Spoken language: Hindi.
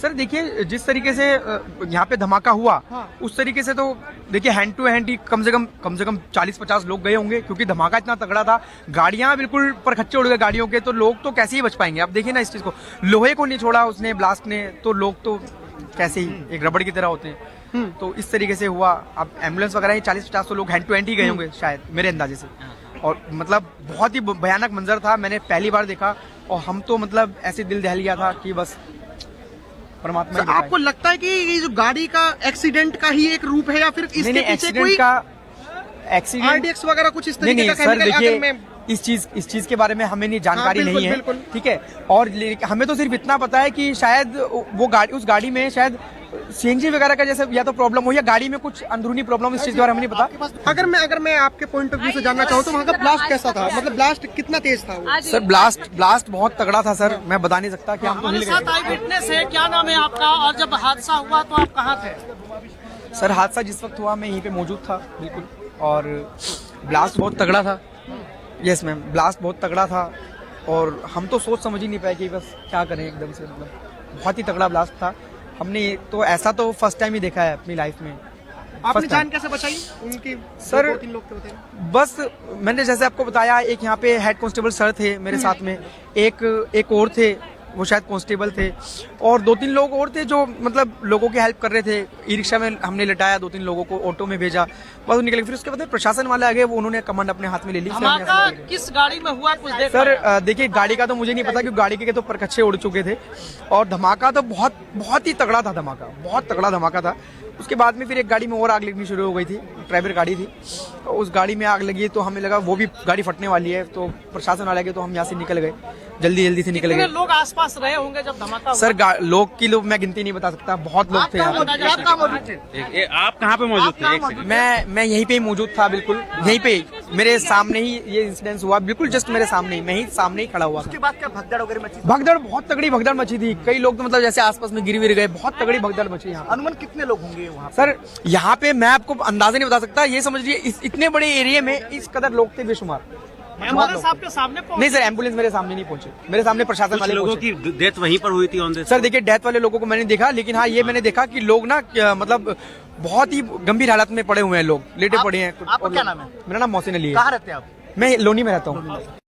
सर देखिए, जिस तरीके से यहाँ पे धमाका हुआ, हाँ। उस तरीके से तो देखिए हैंड टू हैंड ही कम से कम 40-50 लोग गए होंगे, क्योंकि धमाका इतना तगड़ा था। गाड़ियां बिल्कुल पर खच्चे उड़ गए गाड़ियों के, तो लोग तो कैसे ही बच पाएंगे। आप देखिए ना इस चीज को, लोहे को नहीं छोड़ा उसने, ब्लास्ट ने, तो लोग तो कैसे ही एक रबड़ की तरह होते हैं। तो इस तरीके से हुआ। अब एम्बुलेंस वगैरह ही 40-50 लोग हैंड टू हैंड ही गए होंगे शायद, मेरे अंदाजे से। और मतलब बहुत ही भयानक मंजर था, मैंने पहली बार देखा। और हम तो मतलब ऐसे दिल दहल गया था कि बस परमात्मा ही आपको लगता है कि ये जो गाड़ी का एक्सीडेंट का ही एक रूप है, या फिर इसके पीछे एक्सीडेंट कोई का एक्सीडेंट आरडीएक्स वगैरह कुछ इस तरीके का सर केमिकल? देखिए, अगर मैं इस चीज के बारे में हमें नहीं जानकारी बिल्कुल, नहीं है, बिल्कुल। ठीक है। और हमें तो सिर्फ इतना पता है कि शायद वो गाड़ी, उस गाड़ी में शायद सीएनजी वगैरह का जैसे या तो प्रॉब्लम हो, या गाड़ी में कुछ अंदरूनी प्रॉब्लम, इस चीज के बारे में नहीं पता। अगर मैं आपके पॉइंट ऑफ व्यू से जानना चाहूँ तो वहाँ का ब्लास्ट कैसा था? मतलब ब्लास्ट कितना तेज था वो? सर ब्लास्ट बहुत तगड़ा था सर, मैं बता नहीं सकता कि हम तो हमारे साथ आई विटनेस है, क्या नाम है आपका? और जब हादसा हुआ तो आप कहाँ थे? सर हादसा जिस वक्त हुआ मैं यहीं पे मौजूद था, बिल्कुल। और ब्लास्ट बहुत तगड़ा था। यस मैम, ब्लास्ट बहुत तगड़ा था। और हम तो सोच समझ ही नहीं पाए कि बस क्या करें एकदम से। मतलब बहुत ही तगड़ा ब्लास्ट था। हमने तो ऐसा तो फर्स्ट टाइम ही देखा है अपनी लाइफ में। आपने जान कैसे बचाई उनकी? सर, 2-3 लोग थे बताइए। बस मैंने जैसे आपको बताया, एक यहाँ पे हेड कांस्टेबल सर थे मेरे साथ में, एक और थे, वो शायद कांस्टेबल थे, और 2-3 लोग और थे जो मतलब लोगों की हेल्प कर रहे थे। ई रिक्शा में हमने लिटाया 2-3 लोगों को, ऑटो में भेजा, बस वो निकले। फिर उसके बाद प्रशासन वाले आ गए, वो उन्होंने कमांड अपने हाथ में ले ली। फिर हमने धमाका ऐसे निकले। किस गाड़ी में हुआ कुछ देख सर देखिए, गाड़ी का तो मुझे नहीं पता, क्योंकि गाड़ी के तो परखच्चे उड़ चुके थे। और धमाका तो बहुत ही तगड़ा था, धमाका बहुत तगड़ा धमाका था। उसके बाद में फिर एक गाड़ी में और आग लगनी शुरू हो गई थी, ड्राइवर गाड़ी थी, तो उस गाड़ी में आग लगी, तो हमें लगा वो भी गाड़ी फटने वाली है। तो प्रशासन वाले गए, तो हम यहाँ से निकल गए, जल्दी से निकल कितने गए। लोग आसपास रहे होंगे जब धमाका हुआ? सर लोग मैं गिनती नहीं बता सकता, बहुत लोग थे यहाँ पे। आप कहाँ पे मौजूद थे? एक सेकंड। मैं यहीं पे ही मौजूद था, बिल्कुल यहीं पे ही, मेरे सामने ही ये इंसिडेंस हुआ, बिल्कुल जस्ट मेरे सामने ही, मैं ही सामने ही खड़ा हुआ था। उसके बाद क्या भगदड़ वगैरह मची? भगदड़, बहुत तगड़ी भगदड़ मची थी। कई लोग तो मतलब जैसे आसपास में गिर गए, बहुत तगड़ी भगदड़ मची यहाँ। अनुमान कितने लोग होंगे वहाँ? सर यहाँ पे मैं आपको अंदाजा नहीं बता सकता, ये समझ लीजिए इतने बड़े एरिया में इस कदर लोग थे बेशुमार। एम्बुलेंस आपके सामने नहीं सर, एम्बुलेंस मेरे सामने नहीं पहुंचे, मेरे सामने प्रशासन कुछ वाले लोगों पहुंचे। की डेथ वहीं पर हुई थी ऑन द सर देखिए, डेथ वाले लोगों को मैंने देखा, लेकिन हाँ ये मैंने देखा कि लोग ना मतलब बहुत ही गंभीर हालत में पड़े हुए हैं, लोग लेटे पड़े हैं। आपका क्या नाम है? मेरा नाम मोहसिन अली है। कहाँ रहते हैं आप? मैं लोनी में रहता हूँ।